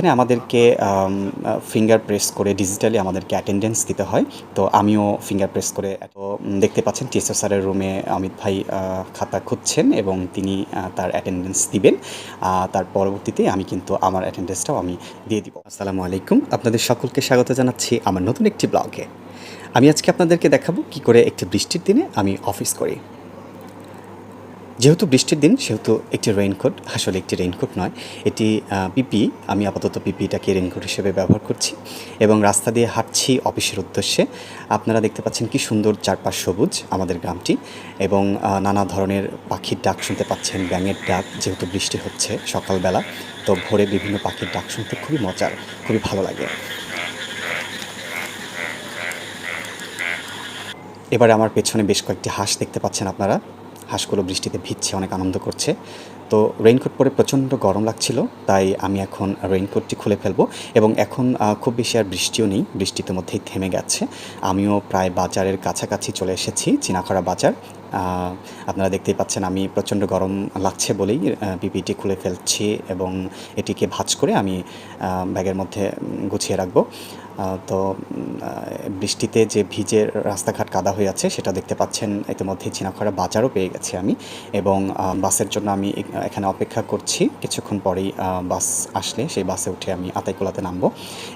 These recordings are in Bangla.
এখানে আমাদেরকে ফিঙ্গার প্রেস করে ডিজিটালি আমাদেরকে অ্যাটেন্ডেন্স দিতে হয়। তো আমিও ফিঙ্গার প্রেস করে দেখতে পাচ্ছেন টিএসও স্যারের রুমে অমিত ভাই খাতা খুঁজছেন এবং তিনি তার অ্যাটেন্ডেন্স দিবেন। তার পরবর্তীতে আমি কিন্তু আমার অ্যাটেন্ডেন্সটাও আমি দিয়ে দিব। আসসালামু আলাইকুম, আপনাদের সকলকে স্বাগত জানাচ্ছি আমার নতুন একটি ব্লগে। আমি আজকে আপনাদেরকে দেখাবো কি করে একটি বৃষ্টির দিনে আমি অফিস করি। যেহেতু বৃষ্টির দিন সেহেতু একটি রেইনকোট, আসলে একটি রেইনকোট নয়, এটি পিপি। আমি আপাতত পিপিটাকে রেইনকোট হিসেবে ব্যবহার করছি এবং রাস্তা দিয়ে হাঁটছি অফিসের উদ্দেশ্যে। আপনারা দেখতে পাচ্ছেন কি সুন্দর চারপাশ সবুজ আমাদের গ্রামটি এবং নানা ধরনের পাখির ডাক শুনতে পাচ্ছেন, ব্যাঙের ডাক। যেহেতু বৃষ্টি হচ্ছে সকালবেলা, তো ভোরে বিভিন্ন পাখির ডাক শুনতে খুবই মজার, খুবই ভালো লাগে। এবারে আমার পেছনে বেশ কয়েকটি হাঁস দেখতে পাচ্ছেন আপনারা। হাঁসগুলো বৃষ্টিতে ভিজছে, অনেক আনন্দ করছে। তো রেইনকোট পরে প্রচণ্ড গরম লাগছিল, তাই আমি এখন রেইনকোটটি খুলে ফেলবো। এবং এখন খুব বেশি আর বৃষ্টিও নেই, বৃষ্টি ইতিমধ্যেই থেমে গেছে। আমিও প্রায় বাজারের কাছাকাছি চলে এসেছি, চিনাখরা বাজার। আপনারা দেখতেই পাচ্ছেন আমি প্রচণ্ড গরম লাগছে বলেই পিপিটি খুলে ফেলছি এবং এটিকে ভাঁজ করে আমি ব্যাগের মধ্যে গুছিয়ে রাখবো। তো বৃষ্টিতে যে ভিজে রাস্তাঘাট কাদা হয়ে আছে সেটা দেখতে পাচ্ছেন। ইতিমধ্যেই চিনাখরা বাজারও পেয়ে গেছি আমি এবং বাসের জন্য আমি এখানে অপেক্ষা করছি। কিছুক্ষণ পরেই বাস আসলে সেই বাসে উঠে আমি আতাইকুলাতে নামবো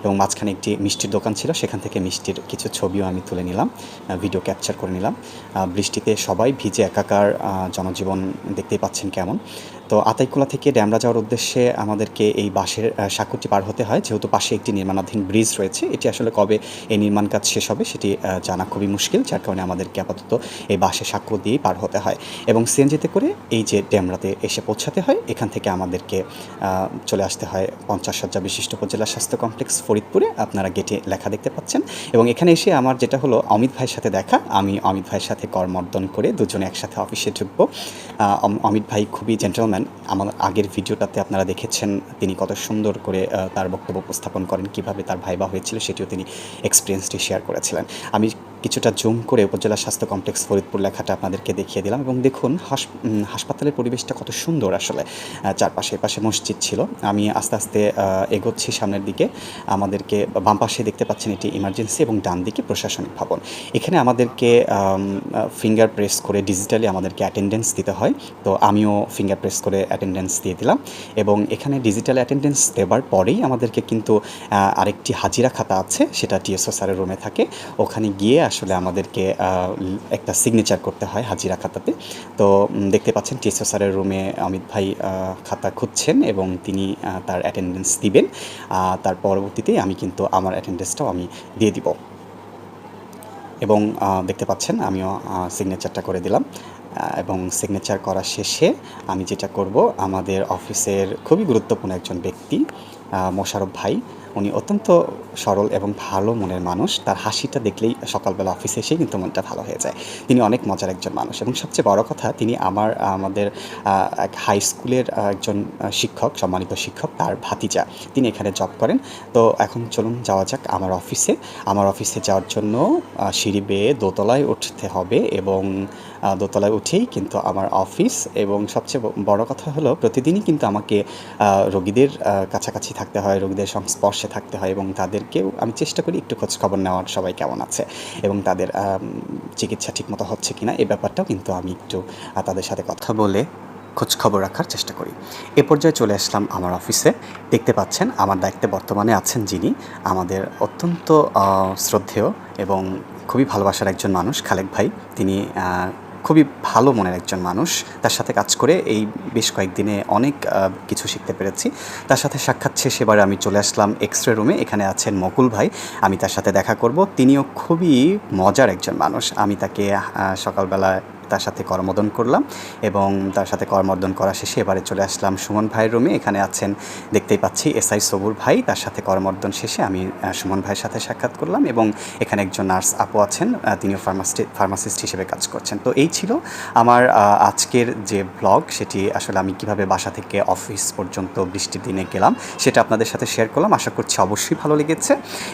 এবং মাঝখানে একটি মিষ্টির দোকান ছিল, সেখান থেকে মিষ্টির কিছু ছবিও আমি তুলে নিলাম, ভিডিও ক্যাপচার করে নিলাম। বৃষ্টিতে সবাই ভিজে একাকার, জনজীবন দেখতেই পাচ্ছেন কেমন। তো আতাইকুলা থেকে ড্যামরা যাওয়ার উদ্দেশ্যে আমাদেরকে এই বাঁশের সাঁকোটি পার হতে হয়, যেহেতু পাশে একটি নির্মাণাধীন ব্রিজ রয়েছে। এটি আসলে কবে এই নির্মাণ কাজ শেষ হবে সেটি জানা খুবই মুশকিল, যার কারণে আমাদেরকে আপাতত এই বাঁশের সাঁকো দিয়েই পার হতে হয় এবং সিএনজিতে করে এই যে ড্যামরাতে এসে পৌঁছাতে হয়। এখান থেকে আমাদেরকে চলে আসতে হয় 50 শয্যা বিশিষ্ট উপজেলা স্বাস্থ্য কমপ্লেক্স ফরিদপুরে। আপনারা গেটে লেখা দেখতে পাচ্ছেন এবং এখানে এসে আমার যেটা হলো অমিত ভাইয়ের সাথে দেখা। আমি অমিত ভাইয়ের সাথে করমর্দন করে দুজনে একসাথে অফিসে ঢুকবো। অমিত ভাই খুবই জেন্টলম্যান। আমার আগের ভিডিওটাতে আপনারা দেখেছেন তিনি কত সুন্দর করে তার বক্তব্য উপস্থাপন করেন, কীভাবে তার ভাইবা হয়েছিল সেটিও তিনি এক্সপিরিয়েন্সটি শেয়ার করেছিলেন। আমি কিছুটা জুম করে উপজেলা স্বাস্থ্য কমপ্লেক্স ফরিদপুর লেখাটা আপনাদেরকে দেখিয়ে দিলাম এবং দেখুন হাসপাতালের পরিবেশটা কত সুন্দর আসলে। চারপাশে পাশে মসজিদ ছিল। আমি আস্তে আস্তে এগোচ্ছি সামনের দিকে। আমাদেরকে বাম পাশে দেখতে পাচ্ছেন এটি ইমার্জেন্সি এবং ডান দিকে প্রশাসনিক ভবন। এখানে আমাদেরকে ফিঙ্গার প্রেস করে ডিজিটালি আমাদেরকে অ্যাটেন্ডেন্স দিতে হয়। তো আমিও ফিঙ্গার প্রেস করে অ্যাটেন্ডেন্স দিয়ে দিলাম এবং এখানে ডিজিটাল অ্যাটেন্ডেন্স দেওয়ার পরেই আমাদেরকে কিন্তু আরেকটি হাজিরা খাতা আছে, সেটা টিএসও স্যারের রুমে থাকে। ওখানে গিয়ে আসলে আমাদেরকে একটা সিগনেচার করতে হয় হাজিরা খাতাতে। তো দেখতে পাচ্ছেন টিএসও স্যারের রুমে অমিত ভাই খাতা খুঁজছেন এবং তিনি তার অ্যাটেন্ডেন্স দিবেন। তার পরবর্তীতে আমি কিন্তু আমার অ্যাটেন্ডেন্সটাও আমি দিয়ে দিব এবং দেখতে পাচ্ছেন আমিও সিগনেচারটা করে দিলাম এবং সিগনেচার করা শেষে আমি যেটা করব, আমাদের অফিসের খুবই গুরুত্বপূর্ণ একজন ব্যক্তি মোশারফ ভাই, উনি অত্যন্ত সরল এবং ভালো মনের মানুষ। তার হাসিটা দেখলেই সকালবেলা অফিসে এসেই কিন্তু মনটা ভালো হয়ে যায়। তিনি অনেক মজার একজন মানুষ এবং সবচেয়ে বড় কথা, তিনি আমাদের এক হাই স্কুলের একজন শিক্ষক, সম্মানিত শিক্ষক, তার ভাতিজা। তিনি এখানে জব করেন। তো এখন চলুন যাওয়া যাক আমার অফিসে। আমার অফিসে যাওয়ার জন্য সিঁড়ি বেয়ে দোতলায় উঠতে হবে এবং দোতলায় উঠেই কিন্তু আমার অফিস। এবং সবচেয়ে বড় কথা হলো প্রতিদিনই কিন্তু আমাকে রোগীদের কাছাকাছি থাকতে হয়, রোগীদের সংস্পর্শে থাকতে হয় এবং তাদেরকেও আমি চেষ্টা করি একটু খোঁজখবর নেওয়ার, সবাই কেমন আছে এবং তাদের চিকিৎসা ঠিকমতো হচ্ছে কিনা এই ব্যাপারটাও কিন্তু আমি একটু তাদের সাথে কথা বলে খোঁজখবর রাখার চেষ্টা করি। এ পর্যায়ে চলে আসলাম আমার অফিসে। দেখতে পাচ্ছেন আমার দায়িত্বে বর্তমানে আছেন যিনি, আমাদের অত্যন্ত শ্রদ্ধেয় এবং খুবই ভালোবাসার একজন মানুষ, খালেক ভাই। তিনি খুবই ভালো মনের একজন মানুষ। তার সাথে কাজ করে এই বেশ কয়েকদিনে অনেক কিছু শিখতে পেরেছি। তার সাথে সাক্ষাৎ শেষে এবার আমি চলে আসলাম এক্সরে রুমে। এখানে আছেন মকুল ভাই, আমি তার সাথে দেখা করব। তিনিও খুবই মজার একজন মানুষ। আমি তাকে সকালবেলা তার সাথে করমর্দন করলাম এবং তার সাথে করমর্দন করা শেষে এবারে চলে আসলাম সুমন ভাইয়ের রুমে। এখানে আছেন দেখতেই পাচ্ছি এসআই সবুর ভাই। তার সাথে করমর্দন শেষে আমি সুমন ভাইয়ের সাথে সাক্ষাৎ করলাম এবং এখানে একজন নার্স আপু আছেন, তিনিও ফার্মাসিস্ট হিসেবে কাজ করছেন। তো এই ছিল আমার আজকের যে ব্লগ, সেটি আসলে আমি কিভাবে বাসা থেকে অফিস পর্যন্ত বৃষ্টির দিনে গেলাম সেটা আপনাদের সাথে শেয়ার করলাম। আশা করছি অবশ্যই ভালো লেগেছে।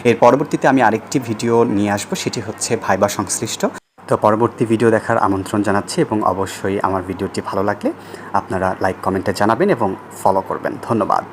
এর পরবর্তীতে আমি আরেকটি ভিডিও নিয়ে আসবো, সেটি হচ্ছে ভাইবা সংশ্লিষ্ট। তো পরবর্তী ভিডিও দেখার আমন্ত্রণ জানাচ্ছি এবং অবশ্যই আমার ভিডিওটি ভালো লাগলে আপনারা লাইক কমেন্টে জানাবেন এবং ফলো করবেন। ধন্যবাদ।